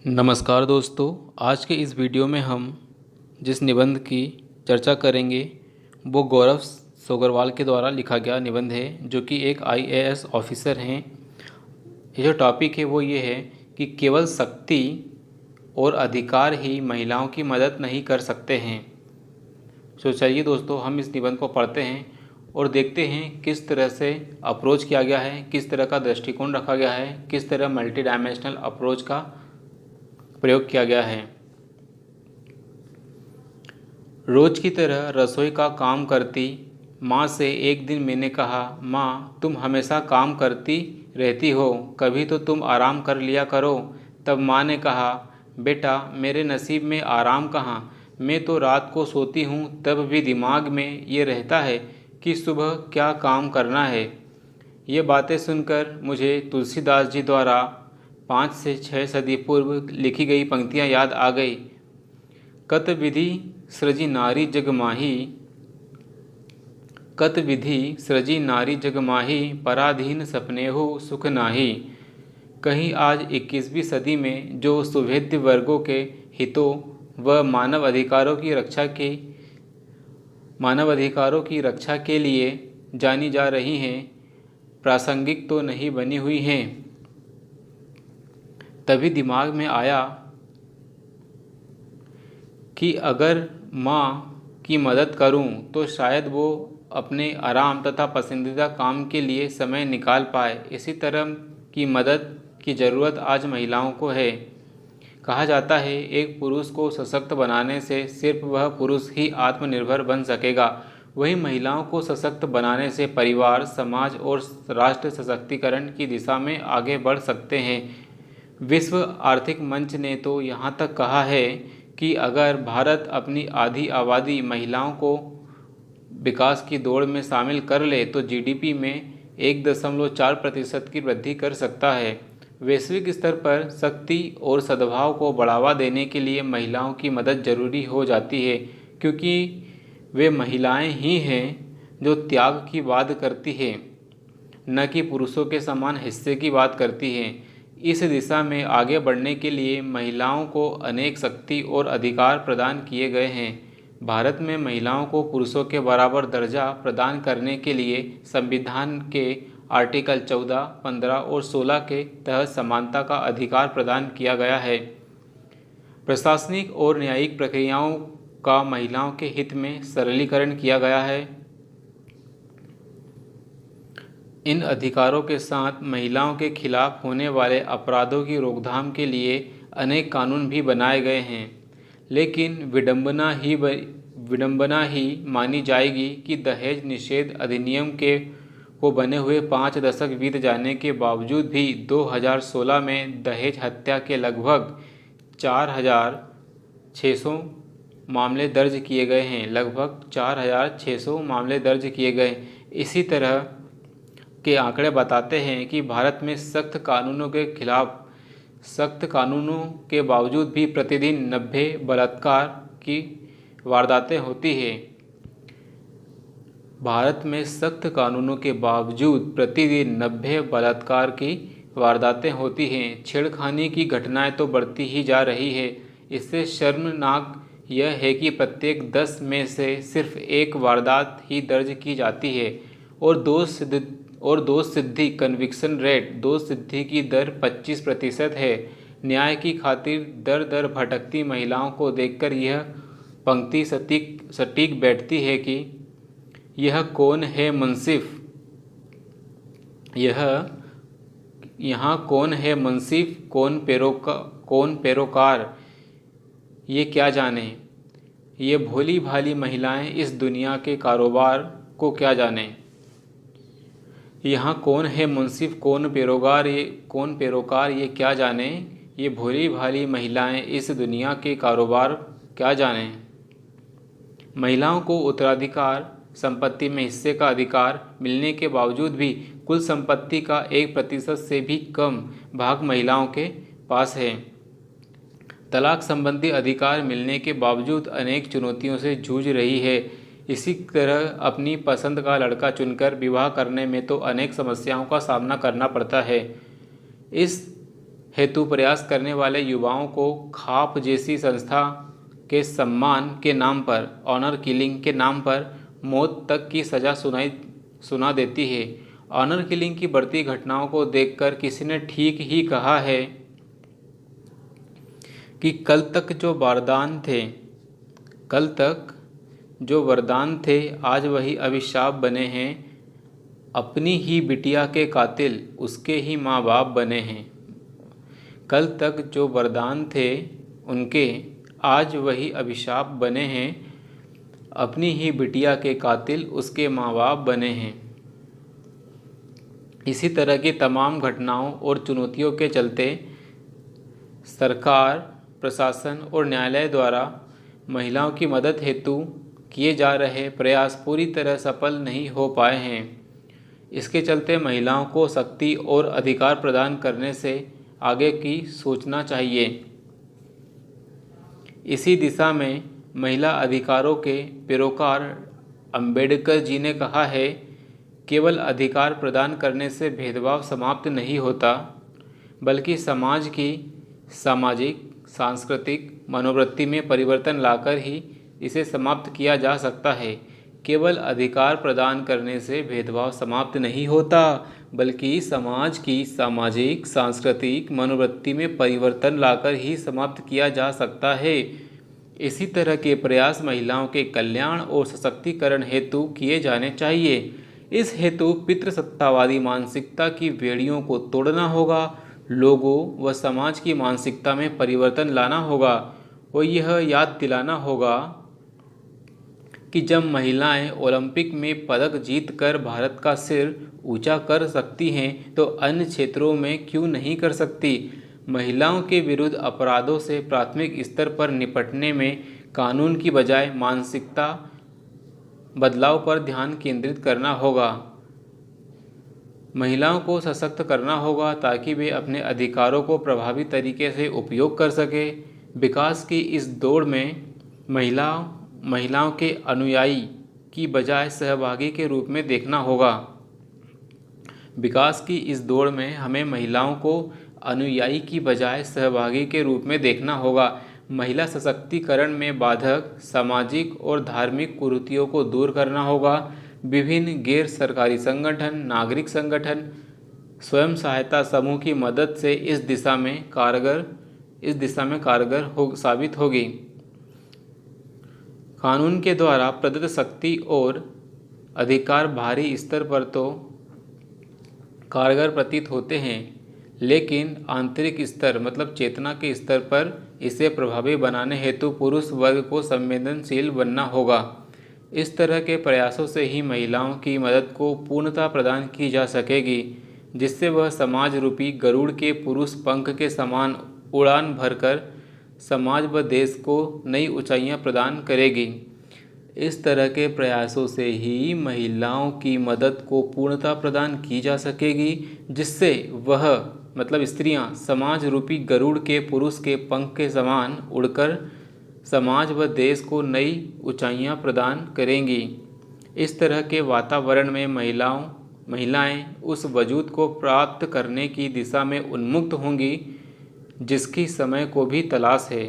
नमस्कार दोस्तों, आज के इस वीडियो में हम जिस निबंध की चर्चा करेंगे वो गौरव सोगरवाल के द्वारा लिखा गया निबंध है, जो कि एक आईएएस ऑफिसर हैं। ये जो टॉपिक है वो ये है कि केवल शक्ति और अधिकार ही महिलाओं की मदद नहीं कर सकते हैं। तो चलिए दोस्तों, हम इस निबंध को पढ़ते हैं और देखते हैं किस तरह से अप्रोच किया गया है, किस तरह का दृष्टिकोण रखा गया है, किस तरह मल्टी डायमेंशनल अप्रोच का प्रयोग किया गया है। रोज की तरह रसोई का काम करती माँ से एक दिन मैंने कहा, माँ तुम हमेशा काम करती रहती हो, कभी तो तुम आराम कर लिया करो। तब माँ ने कहा, बेटा मेरे नसीब में आराम कहाँ, मैं तो रात को सोती हूँ तब भी दिमाग में ये रहता है कि सुबह क्या काम करना है। ये बातें सुनकर मुझे तुलसीदास जी द्वारा 5 से 6 सदी पूर्व लिखी गई पंक्तियाँ याद आ गई। कत विधि सृजी नारी जगमाही, कत विधि सृजी नारी जगमाही, पराधीन सपने हो सुख नाही। कहीं आज 21वीं सदी में जो सुभेद्य वर्गों के हितों व मानव अधिकारों की रक्षा के लिए जानी जा रही हैं, प्रासंगिक तो नहीं बनी हुई हैं। तभी दिमाग में आया कि अगर माँ की मदद करूं तो शायद वो अपने आराम तथा पसंदीदा काम के लिए समय निकाल पाए। इसी तरह की मदद की ज़रूरत आज महिलाओं को है। कहा जाता है, एक पुरुष को सशक्त बनाने से सिर्फ वह पुरुष ही आत्मनिर्भर बन सकेगा, वहीं महिलाओं को सशक्त बनाने से परिवार, समाज और राष्ट्र सशक्तिकरण की दिशा में आगे बढ़ सकते हैं। विश्व आर्थिक मंच ने तो यहाँ तक कहा है कि अगर भारत अपनी आधी आबादी महिलाओं को विकास की दौड़ में शामिल कर ले तो जीडीपी में 1.4% की वृद्धि कर सकता है। वैश्विक स्तर पर शक्ति और सद्भाव को बढ़ावा देने के लिए महिलाओं की मदद जरूरी हो जाती है, क्योंकि वे महिलाएं ही हैं जो त्याग की बात करती हैं, न कि पुरुषों के समान हिस्से की बात करती हैं। इस दिशा में आगे बढ़ने के लिए महिलाओं को अनेक शक्ति और अधिकार प्रदान किए गए हैं। भारत में महिलाओं को पुरुषों के बराबर दर्जा प्रदान करने के लिए संविधान के आर्टिकल 14, 15 और 16 के तहत समानता का अधिकार प्रदान किया गया है। प्रशासनिक और न्यायिक प्रक्रियाओं का महिलाओं के हित में सरलीकरण किया गया है। इन अधिकारों के साथ महिलाओं के खिलाफ होने वाले अपराधों की रोकथाम के लिए अनेक कानून भी बनाए गए हैं। लेकिन विडंबना ही मानी जाएगी कि दहेज निषेध अधिनियम को बने हुए 5 दशक बीत जाने के बावजूद भी 2016 में दहेज हत्या के लगभग 4,600 मामले दर्ज किए गए हैं। लगभग 4,600 मामले दर्ज किए गए। इसी तरह के आंकड़े बताते हैं कि भारत में सख्त कानूनों के बावजूद भी प्रतिदिन 90 बलात्कार की वारदातें होती हैं। भारत में सख्त कानूनों के बावजूद प्रतिदिन 90 बलात्कार की वारदातें होती हैं। छेड़खानी की घटनाएं तो बढ़ती ही जा रही है। इससे शर्मनाक यह है कि प्रत्येक 10 में से सिर्फ एक वारदात ही दर्ज की जाती है और दोष सिद्धि कन्विक्शन रेट, दोष सिद्धि की दर 25% है। न्याय की खातिर दर दर भटकती महिलाओं को देखकर यह पंक्ति सटीक बैठती है कि यह कौन है मुंसिफ, यहाँ कौन है मुंसिफ, कौन पैरोकार, ये क्या जाने। ये भोली भाली महिलाएं इस दुनिया के कारोबार को क्या जाने। यहाँ कौन है मुंसिफ, कौन पैरोकार, ये क्या जाने। ये भोली भाली महिलाएं इस दुनिया के कारोबार क्या जाने। महिलाओं को उत्तराधिकार संपत्ति में हिस्से का अधिकार मिलने के बावजूद भी कुल संपत्ति का 1% से भी कम भाग महिलाओं के पास है। तलाक संबंधी अधिकार मिलने के बावजूद अनेक चुनौतियों से जूझ रही है। इसी तरह अपनी पसंद का लड़का चुनकर विवाह करने में तो अनेक समस्याओं का सामना करना पड़ता है। इस हेतु प्रयास करने वाले युवाओं को खाप जैसी संस्था के सम्मान के नाम पर, ऑनर किलिंग के नाम पर मौत तक की सज़ा सुना देती है। ऑनर किलिंग की बढ़ती घटनाओं को देखकर किसी ने ठीक ही कहा है कि कल तक जो वरदान थे आज वही अभिशाप बने हैं। अपनी ही बिटिया के कातिल उसके ही माँ बाप बने हैं। कल तक जो वरदान थे उनके आज वही अभिशाप बने हैं। अपनी ही बिटिया के कातिल उसके माँ बाप बने हैं। इसी तरह की तमाम घटनाओं और चुनौतियों के चलते सरकार, प्रशासन और न्यायालय द्वारा महिलाओं की मदद हेतु किए जा रहे प्रयास पूरी तरह सफल नहीं हो पाए हैं। इसके चलते महिलाओं को शक्ति और अधिकार प्रदान करने से आगे की सोचना चाहिए। इसी दिशा में महिला अधिकारों के पैरोकार अंबेडकर जी ने कहा है, केवल अधिकार प्रदान करने से भेदभाव समाप्त नहीं होता, बल्कि समाज की सामाजिक, सांस्कृतिक मनोवृत्ति में परिवर्तन लाकर ही इसे समाप्त किया जा सकता है। केवल अधिकार प्रदान करने से भेदभाव समाप्त नहीं होता, बल्कि समाज की सामाजिक, सांस्कृतिक मनोवृत्ति में परिवर्तन लाकर ही समाप्त किया जा सकता है। इसी तरह के प्रयास महिलाओं के कल्याण और सशक्तिकरण हेतु किए जाने चाहिए। इस हेतु पितृसत्तावादी मानसिकता की बेड़ियों को तोड़ना होगा, लोगों व समाज की मानसिकता में परिवर्तन लाना होगा और यह याद दिलाना होगा कि जब महिलाएं ओलंपिक में पदक जीतकर भारत का सिर ऊंचा कर सकती हैं तो अन्य क्षेत्रों में क्यों नहीं कर सकती। महिलाओं के विरुद्ध अपराधों से प्राथमिक स्तर पर निपटने में कानून की बजाय मानसिकता बदलाव पर ध्यान केंद्रित करना होगा। महिलाओं को सशक्त करना होगा ताकि वे अपने अधिकारों को प्रभावी तरीके से उपयोग कर सके। विकास की इस दौड़ में महिलाओं के अनुयायी की बजाय सहभागी के रूप में देखना होगा। विकास की इस दौड़ में हमें महिलाओं को अनुयायी की बजाय सहभागी के रूप में देखना होगा। महिला सशक्तिकरण में बाधक सामाजिक और धार्मिक कुरीतियों को दूर करना होगा। विभिन्न गैर सरकारी संगठन, नागरिक संगठन, स्वयं सहायता समूह की मदद से इस दिशा में कारगर साबित होगी। कानून के द्वारा प्रदत्त शक्ति और अधिकार बाहरी स्तर पर तो कारगर प्रतीत होते हैं, लेकिन आंतरिक स्तर मतलब चेतना के स्तर पर इसे प्रभावी बनाने हेतु पुरुष वर्ग को संवेदनशील बनना होगा। इस तरह के प्रयासों से ही महिलाओं की मदद को पूर्णता प्रदान की जा सकेगी, जिससे वह समाज रूपी गरुड़ के पुरुष पंख के समान उड़ान भरकर समाज व देश को नई ऊंचाइयां प्रदान करेगी। इस तरह के प्रयासों से ही महिलाओं की मदद को पूर्णता प्रदान की जा सकेगी, जिससे वह मतलब स्त्रियां समाज रूपी गरुड़ के पुरुष के पंख के समान उड़कर समाज व देश को नई ऊंचाइयां प्रदान करेंगी। इस तरह के वातावरण में महिलाएं उस वजूद को प्राप्त करने की दिशा में उन्मुक्त होंगी जिसकी समय को भी तलाश है।